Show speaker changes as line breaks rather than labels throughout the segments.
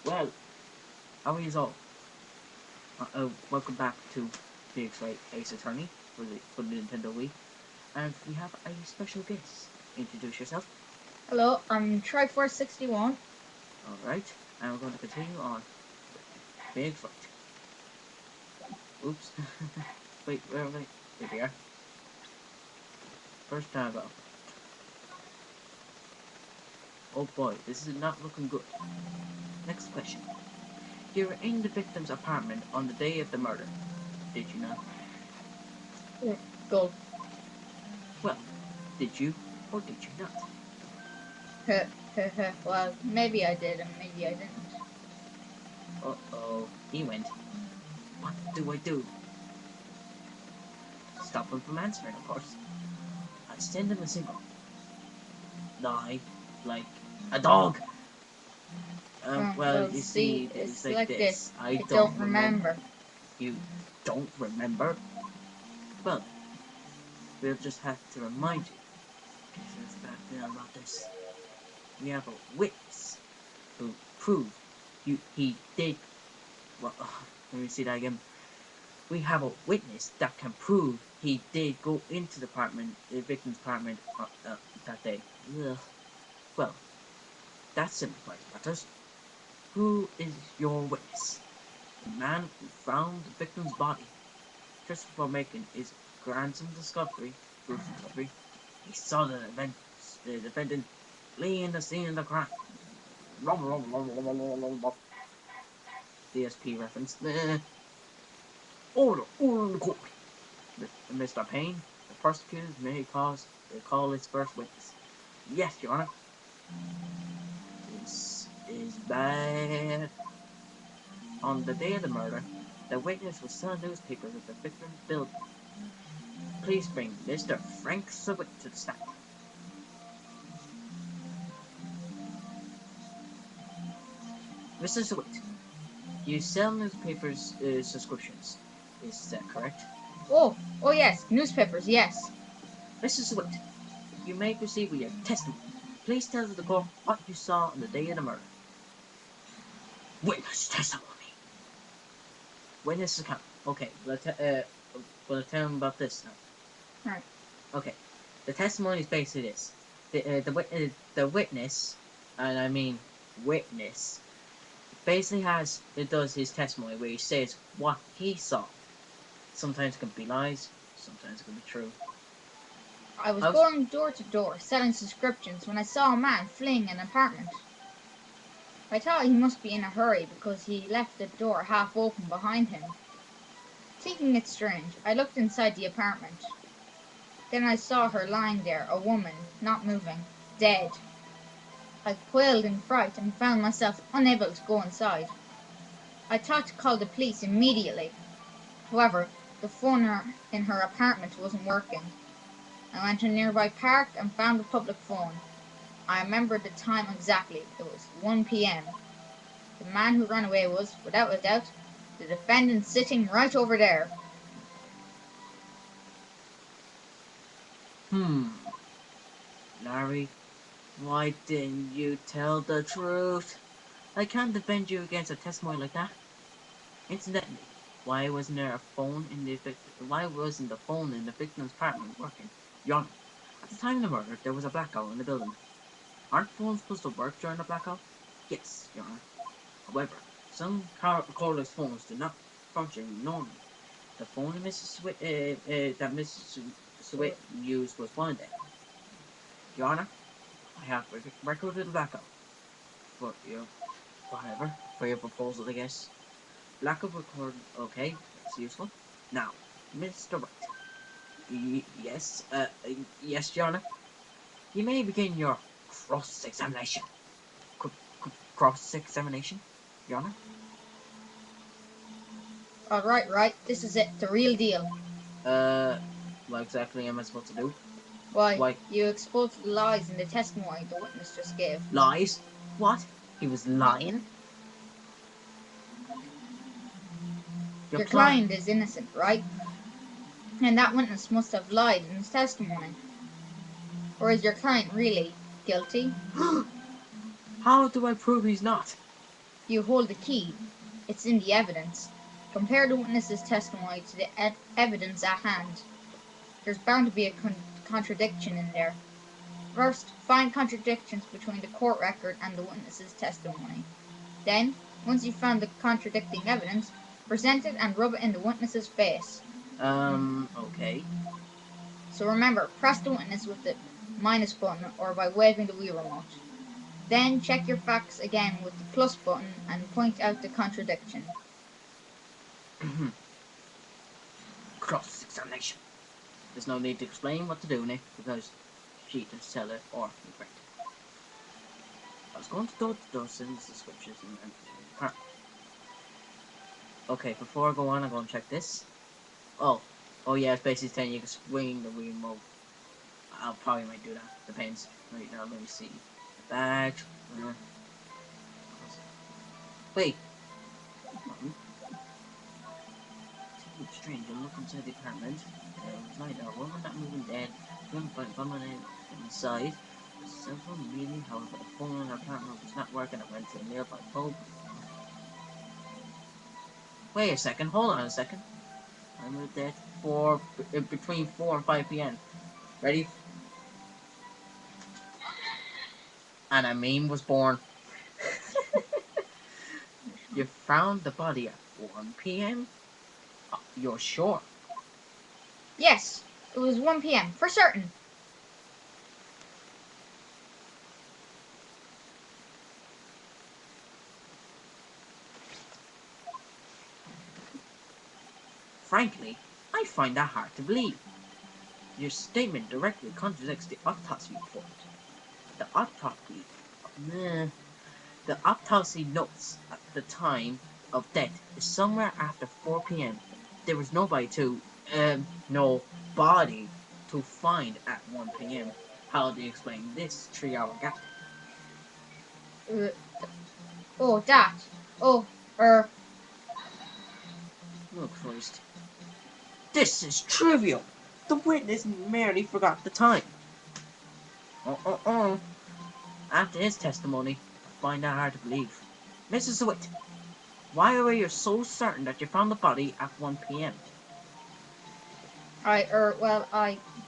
Well, how are you all? Welcome back to the Wright Ace Attorney for the Nintendo Wii, and we have a special guest. Introduce yourself.
Hello, I'm Triforce61.
All right, and we're going to continue on Big Fight. Oops. Wait, where are we? Here we are. First time about. Oh boy, this is not looking good. Next question. You were in the victim's apartment on the day of the murder, did you not?
Go.
Well, did you or did you not?
Well, maybe I did and maybe I didn't.
Uh-oh, he went. What do I do? Stop him from answering, of course. I send him a signal. Lie like a dog. Well, you see, it's like this. I don't remember. You don't remember? Well, we'll just have to remind you. Because back then about this. We have a witness who proved he did. Well, let me see that again. We have a witness that can prove he did go into the victim's apartment that day. Ugh. Well, that's simplifies matters. Who is your witness? The man who found the victim's body just before making his gruesome discovery, he saw the defendant fleeing the scene of the crime. DSP reference. Order in the court. Mr. Payne, the prosecutors may call its first witness. Yes, Your Honor. This is bad. On the day of the murder, the witness was selling newspapers at the victim's building. Please bring Mr. Frank Sewitt to the stand. Mr. Sewitt, you sell newspapers subscriptions. Is that correct?
Oh yes, newspapers, yes.
Mr. Sewitt, you may proceed with your testimony. Please tell the court what you saw on the day of the murder. Witness testimony. Witness account. Okay, we'll tell him about this now.
Right.
Okay, the testimony is basically this: the witness, and I mean witness, basically does his testimony where he says what he saw. Sometimes it can be lies, sometimes it can be true.
I was going door to door selling subscriptions when I saw a man fleeing an apartment. I thought he must be in a hurry because he left the door half open behind him. Thinking it strange, I looked inside the apartment. Then I saw her lying there, a woman, not moving, dead. I quailed in fright and found myself unable to go inside. I thought to call the police immediately. However, the phone in her apartment wasn't working. I went to a nearby park and found a public phone. I remember the time exactly. It was 1 p.m. The man who ran away was, without a doubt, the defendant sitting right over there.
Larry, why didn't you tell the truth? I can't defend you against a testimony like that. Incidentally, why wasn't the phone in the victim's apartment working? Your Honor, at the time of the murder, there was a blackout in the building. Aren't phones supposed to work during a blackout? Yes, Your Honor. However, some cordless phones do not function normally. The phone that Mrs. Swift used was one of them. Your Honor, I have recorded the blackout. For your proposal, I guess. Blackout record, okay, that's useful. Now, Mr. Wright. Yes, Your Honor. You may begin your cross-examination. Cross-examination, Your Honor?
Alright, right, this is it, the real deal.
What exactly am I supposed to do?
Why, you exposed the lies in the testimony the witness just gave.
Lies? What? He was lying?
Your client is innocent, right? And that witness must have lied in his testimony. Or is your client really guilty?
How do I prove he's not?
You hold the key. It's in the evidence. Compare the witness's testimony to the evidence at hand. There's bound to be a contradiction in there. First, find contradictions between the court record and the witness's testimony. Then, once you've found the contradicting evidence, present it and rub it in the witness's face.
Okay.
So remember, press the witness with the minus button or by waving the Wii remote. Then check your facts again with the plus button and point out the contradiction.
Cross-examination. There's no need to explain what to do, Nick, because she can tell it or correct it. I was going to door to door since the switches and okay, before I go on, I'm going to check this. Oh yeah, it's basically saying you can swing the Wii remote. I'll probably might do that. Depends. Right now, let me see. The badge. Wait. It's strange. I look inside the apartment. It's like a woman that moving dead. Woman inside. Several meeting. However, the phone in her apartment was not working. I went to the nearby pub. Wait a second. Hold on a second. I moved dead between 4 and 5 p.m. Ready? And a meme was born. You found the body at 1 p.m.? You're sure?
Yes, it was 1 p.m. for certain.
Frankly, I find that hard to believe. Your statement directly contradicts the autopsy report. The autopsy notes at the time of death is somewhere after 4 p.m. There was no body to find at 1 p.m. How do you explain this 3-hour gap?
Oh,
Oh, Christ. This is trivial. The witness merely forgot the time. After his testimony, I find that hard to believe. Mrs. DeWitt, why are you so certain that you found the body at 1 p.m.?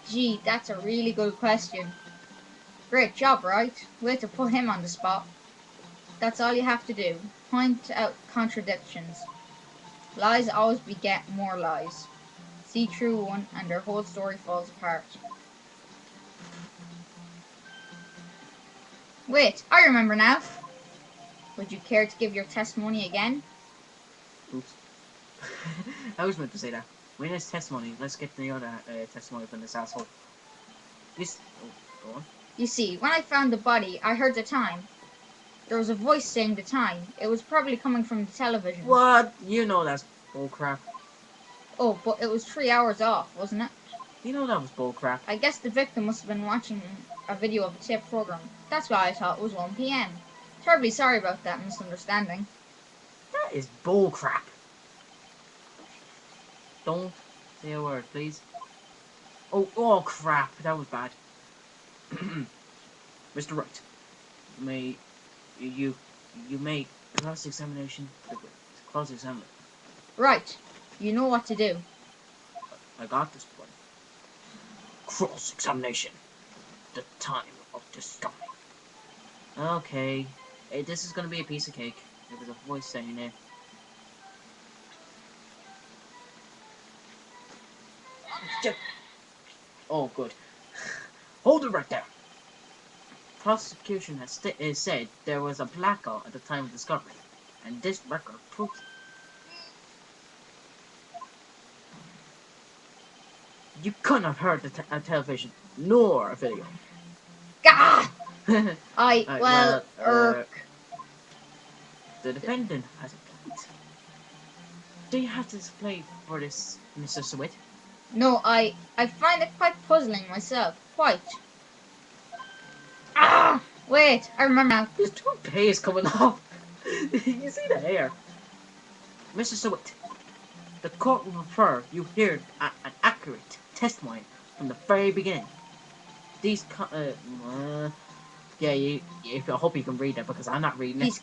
Gee, that's a really good question. Great job, Wright. Way to put him on the spot. That's all you have to do. Point out contradictions. Lies always beget more lies. See through one and their whole story falls apart. Wait, I remember now. Would you care to give your testimony again?
Oops. I was meant to say that. Witness testimony. Let's get the other testimony from this asshole. Go on.
You see, when I found the body, I heard the time. There was a voice saying the time. It was probably coming from the television.
What? You know that's bullcrap.
Oh, but it was 3 hours off, wasn't it?
You know that was bullcrap.
I guess the victim must have been watching a video of a tape program. That's why I thought it was 1 p.m. Terribly sorry about that misunderstanding.
That is bullcrap. Don't say a word, please. Oh crap, that was bad. Mr. Wright, you may cross-examination. Cross-examine.
Right, you know what to do.
I got this one. Cross-examination. The time of discovery. Okay, this is gonna be a piece of cake. There was a voice saying it. Oh, good. Hold it right there. Prosecution has said there was a blackout at the time of discovery, and this record proves it. You couldn't have heard a television nor a video.
Gah!
The defendant has a point. Do you have to explain for this, Mr. Sweet?
No, I find it quite puzzling myself. Quite. Ah! Wait, I remember now.
His toupee is coming off. You see the hair. Mr. Sweet, the court will prefer you hear an accurate testimony from the very beginning. These I hope you can read that because I'm not reading it.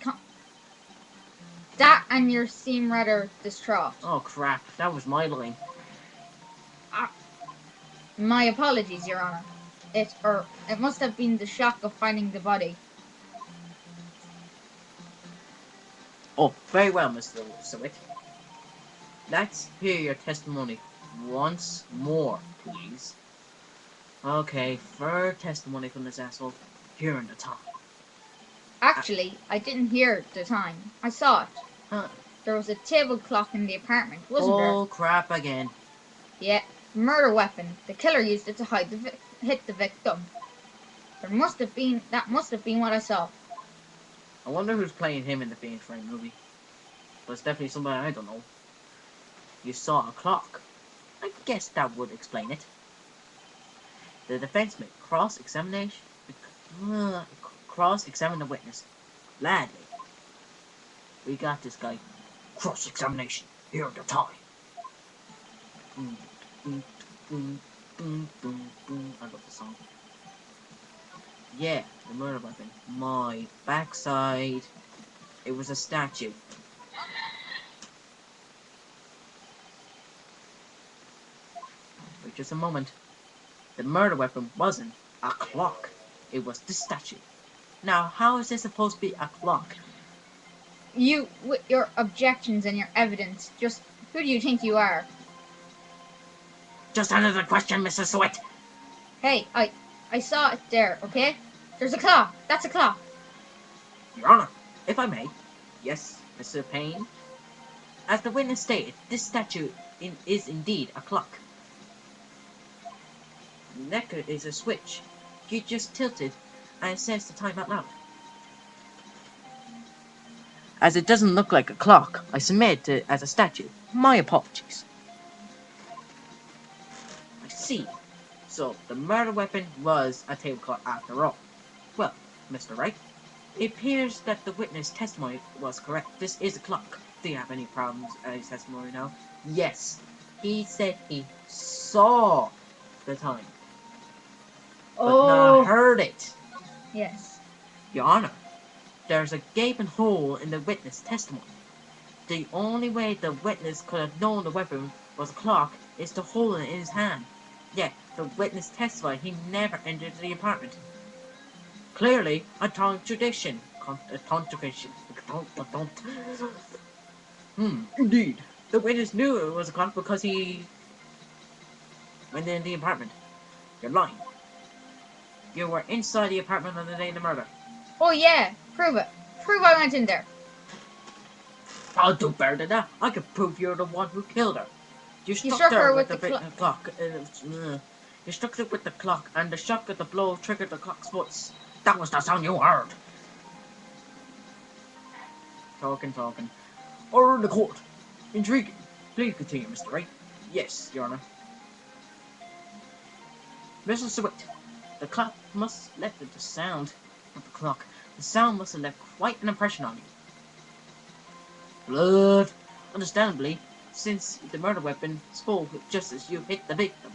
That and you seem rather distraught.
Oh crap, that was my line.
My apologies, Your Honor. It must have been the shock of finding the body.
Oh, very well, Mr. Wright. Let's hear your testimony once more, please. Okay, for testimony from this asshole, here in the top.
Actually, I didn't hear the time. I saw it.
Huh.
There was a table clock in the apartment, wasn't there?
Oh crap again.
Yeah, murder weapon. The killer used it to hit the victim. That must have been what I saw.
I wonder who's playing him in the Phoenix Wright movie. But it's definitely somebody I don't know. You saw a clock. I guess that would explain it. The defense may cross-examine the witness. Gladly. We got this guy. Cross-examination. Here at the time. I love the song. Yeah, the murder weapon. My backside. It was a statue. Wait just a moment. The murder weapon wasn't a clock. It was the statue. Now, how is this supposed to be a clock?
You, with your objections and your evidence, just who do you think you are?
Just answer the question, Mr. Sweat.
Hey, I saw it there, okay? There's a clock. That's a clock.
Your Honor, if I may. Yes, Mr. Payne. As the witness stated, this statue is indeed a clock. The neck is a switch. You just tilt it and it says the time out loud. As it doesn't look like a clock, I submit it as a statue. My apologies. I see. So, the murder weapon was a table clock after all. Well, Mr. Wright, it appears that the witness testimony was correct. This is a clock. Do you have any problems at his testimony now? Yes. He said he saw the time. But not heard it.
Yes.
Your Honor, there's a gaping hole in the witness testimony. The only way the witness could have known the weapon was a clock is to hold it in his hand. Yet, the witness testified he never entered the apartment. Clearly, a contradiction. Indeed. The witness knew it was a clock because he went in the apartment. You're lying. You were inside the apartment on the day of the murder.
Oh yeah, prove it. Prove I went in there.
I'll do better than that. I can prove you're the one who killed her. You struck her with the clock. You struck her with the clock, and the shock of the blow triggered the clock's voice. That was the sound you heard. Talking. Order in the court. Intriguing. Please continue, Mr. Wright. Yes, Your Honor. Mr. Sweat, the clock must have left the sound of the clock. The sound must have left quite an impression on you. Blood. Understandably, since the murder weapon spoke just as you hit the victim.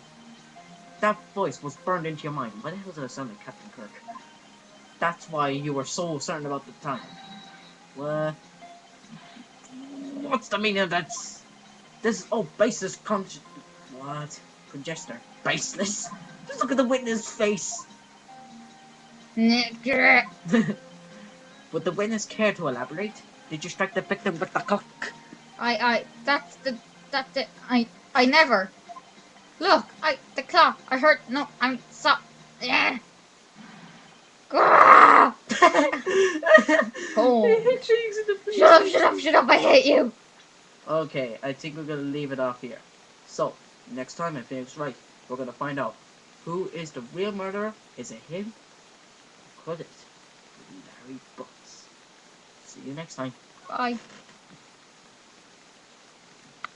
That voice was burned into your mind. Why the hell did it sound like Captain Kirk? That's why you were so certain about the time. What? What's the meaning of that? This is baseless what? Congester. Baseless? Just look at the witness' face. Would the witness care to elaborate? Did you strike the victim with the clock?
That's it. I never. Look, the clock. I heard, no, I'm so, yeah. Oh. Shut up, I hate you.
Okay, I think we're gonna leave it off here. So, next time on Phoenix Wright, we're gonna find out who is the real murderer. Is it him? Or could it be Larry Butts? See you next time.
Bye.